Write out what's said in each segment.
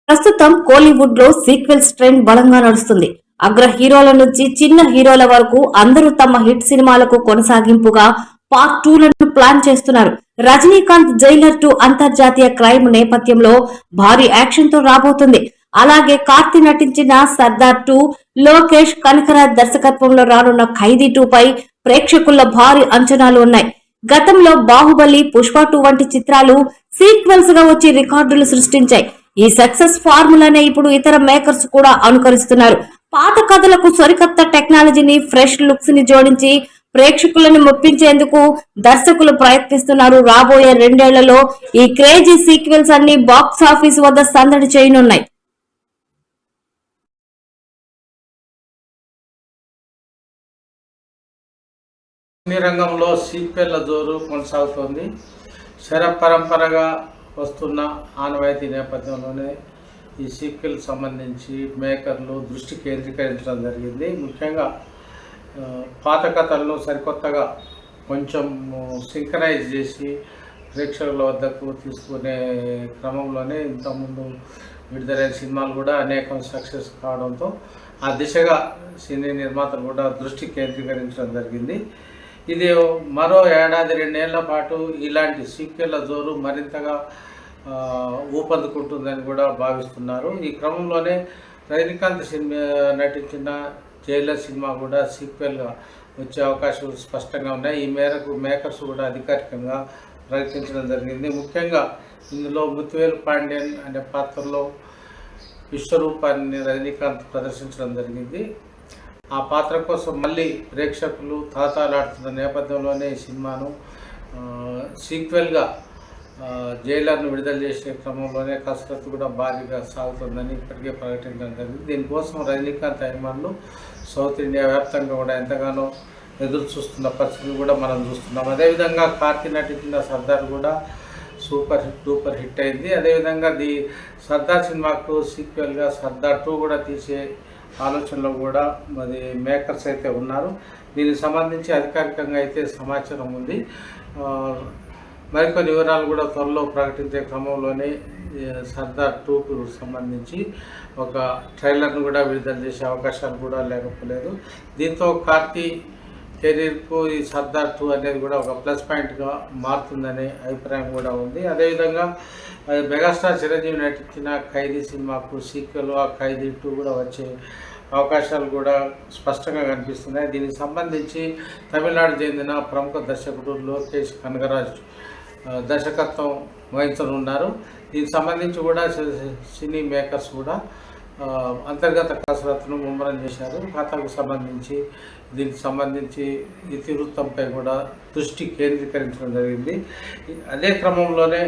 ప్రస్తుతం కోలీవుడ్ లో sequels trend బలంగా నడుస్తుంది. అగ్ర హీరోల నుంచి చిన్న హీరోల వరకు అందరూ తమ హిట్ సినిమాలకు కొనసాగింపుగా పార్ట్ 2 లను ప్లాన్ చేస్తున్నారు. రజనీకాంత్ జైలర్ 2 అంతర్జాతీయ క్రైమ్ నేపథ్యంలో భారీ యాక్షన్ తో రాబోతుంది. అలాగే కార్తీ నటించిన సర్దార్ 2, లోకేష్ కనకరాజ్ దర్శకత్వంలో రానున్న ఖైదీ 2 పై ప్రేక్షకుల భారీ అంచనాలు ఉన్నాయి. గతంలో బాహుబలి, పుష్ప 2 వంటి చిత్రాలు సీక్వెల్స్ గా వచ్చి రికార్డులు సృష్టించాయి. ఈ సక్సెస్ ఫార్ములానే ఇప్పుడు ఇతర మేకర్స్ కూడా అనుకరిస్తున్నారు. పాత కథలకు సరికొత్త టెక్నాలజీని, ఫ్రెష్ లుక్స్ ని జోడించి ప్రేక్షకులను మెప్పించేందుకు దర్శకులు ప్రయత్నిస్తున్నారు. రాబోయే 2 ఏళ్లలో ఈ క్రేజీ సీక్వెల్స్ అన్ని బాక్స్ ఆఫీస్ వద్ద సందడి చేయనున్నాయి. సినీ రంగంలో సీక్వెళ్ల జోరు కొనసాగుతోంది. శరపరంపరగా వస్తున్న ఆనవాయితీ నేపథ్యంలోనే ఈ సీక్వెల్ సంబంధించి మేకర్లు దృష్టి కేంద్రీకరించడం జరిగింది. ముఖ్యంగా పాత కథలను సరికొత్తగా కొంచెం సింక్రనైజ్ చేసి ప్రేక్షకుల వద్దకు తీసుకునే క్రమంలోనే ఇంతకుముందు విడుదలైన సినిమాలు కూడా అనేకం సక్సెస్ కావడంతో ఆ దిశగా సినీ నిర్మాతలు కూడా దృష్టి కేంద్రీకరించడం జరిగింది. ఇది మరో ఏడాది 2 ఏళ్ల పాటు ఇలాంటి సీక్వెళ్ల జోరు మరింతగా ఊపందుకుంటుందని కూడా భావిస్తున్నారు. ఈ క్రమంలోనే రజనీకాంత్ సినిమా నటించిన జైలర్ సినిమా కూడా సీక్వెల్గా వచ్చే అవకాశాలు స్పష్టంగా ఉన్నాయి. ఈ మేరకు మేకర్స్ కూడా అధికారికంగా ప్రకటించడం జరిగింది. ముఖ్యంగా ఇందులో ముత్తువేలు పాండ్యన్ అనే పాత్రలో విశ్వరూపాన్ని రజనీకాంత్ ప్రదర్శించడం జరిగింది. ఆ పాత్ర కోసం మళ్ళీ ప్రేక్షకులు తాతాలాడుతున్న నేపథ్యంలోనే ఈ సినిమాను సీక్వెల్గా జైలర్ను విడుదల చేసే క్రమంలోనే కసరత్తు కూడా భారీగా సాగుతుందని ఇప్పటికే ప్రకటించడం జరిగింది. దీనికోసం రజనీకాంత్ అభిమానులు సౌత్ ఇండియా వ్యాప్తంగా కూడా ఎంతగానో ఎదురు చూస్తున్న పరిస్థితులు కూడా మనం చూస్తున్నాం. అదేవిధంగా కార్తీ నటించిన సర్దార్ కూడా సూపర్ హిట్ అయింది. అదేవిధంగా సర్దార్ సినిమాకు సీక్వెల్గా సర్దార్ 2 కూడా తీసే ఆలోచనలో కూడా మరి మేకర్స్ అయితే ఉన్నారు. దీనికి సంబంధించి అధికారికంగా అయితే సమాచారం ఉంది. మరికొన్ని వివరాలు కూడా త్వరలో ప్రకటించే క్రమంలోనే సర్దార్ 2కు సంబంధించి ఒక ట్రైలర్ను కూడా విడుదల చేసే అవకాశాలు కూడా లేకపోలేదు. దీంతో కార్తీ కెరీర్కు ఈ సర్దార్ 2 అనేది కూడా ఒక ప్లస్ పాయింట్గా మారుతుందనే అభిప్రాయం కూడా ఉంది. అదేవిధంగా మెగాస్టార్ చిరంజీవి నటించిన ఖైదీ సినిమాకు సీక్వెల్ ఆ ఖైదీ 2 కూడా వచ్చే అవకాశాలు కూడా స్పష్టంగా కనిపిస్తున్నాయి. దీనికి సంబంధించి తమిళనాడు చెందిన ప్రముఖ దర్శకుడు లోకేష్ కనకరాజ్ దర్శకత్వం వహించనున్నారు. దీనికి సంబంధించి కూడా సినీ మేకర్స్ కూడా అంతర్గత కసరత్తును ముమ్మరం చేశారు. కథకు సంబంధించి దీనికి సంబంధించి ఇతివృత్తంపై కూడా దృష్టి కేంద్రీకరించడం జరిగింది. అదే క్రమంలోనే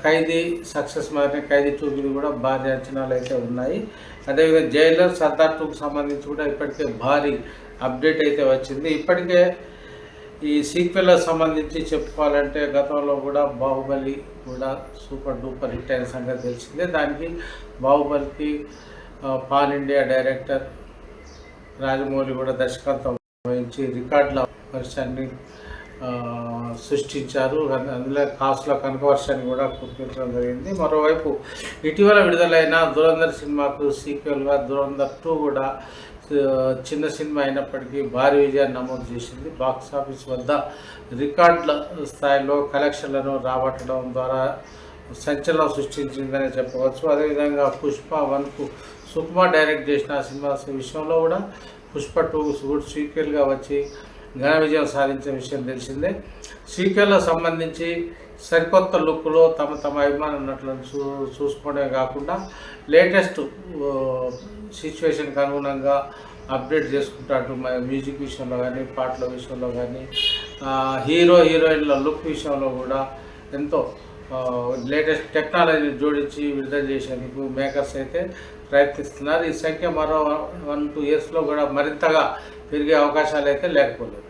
ఖైదీ సక్సెస్ మారిన ఖైదీ 2 కూడా భారీ అంచనాలు అయితే ఉన్నాయి. అదేవిధంగా జైలర్ సర్దార్ 2కు సంబంధించి కూడా ఇప్పటికే భారీ అప్డేట్ అయితే వచ్చింది. ఇప్పటికే ఈ సీక్వెల్కి సంబంధించి చెప్పుకోవాలంటే గతంలో కూడా బాహుబలి కూడా సూపర్ డూపర్ హిట్ అయిన సంగతి తెలిసిందే. దానికి బాహుబలికి పాన్ ఇండియా డైరెక్టర్ రాజమౌళి కూడా దర్శకత్వం వహించి రికార్డుల వర్షాన్ని సృష్టించారు. అందులో కాసుల కనకవర్షాన్ని కూడా కురిపించడం జరిగింది. మరోవైపు ఇటీవల విడుదలైన దురంధర్ సినిమాకు సీక్వెల్గా దురంధర్ 2 కూడా చిన్న సినిమా అయినప్పటికీ భారీ విజయాన్ని నమోదు చేసింది. బాక్స్ ఆఫీస్ వద్ద రికార్డుల స్థాయిలో కలెక్షన్లను రాబట్టడం ద్వారా సంచలనం సృష్టించిందని చెప్పవచ్చు. అదేవిధంగా పుష్ప 1కు సుకుమార్ డైరెక్ట్ చేసిన సినిమా విషయంలో కూడా పుష్ప 2 సీక్వెల్గా వచ్చి ఘన విజయం సాధించిన విషయం తెలిసిందే. సీక్వెల్కి సంబంధించి సరికొత్త లుక్లో తమ అభిమాన నటులను చూసుకోవడమే కాకుండా లేటెస్ట్ సిచ్యువేషన్కి అనుగుణంగా అప్డేట్ చేసుకుంటాడు. మ్యూజిక్ విషయంలో కానీ, పాటల విషయంలో కానీ, హీరోయిన్ల లుక్ విషయంలో కూడా ఎంతో లేటెస్ట్ టెక్నాలజీని జోడించి విడుదల చేసేందుకు మేకర్స్ అయితే ప్రయత్నిస్తున్నారు. ఈ సంఖ్య మరో 1-2 ఇయర్స్లో కూడా మరింతగా పెరిగే అవకాశాలు అయితే లేకపోలేదు.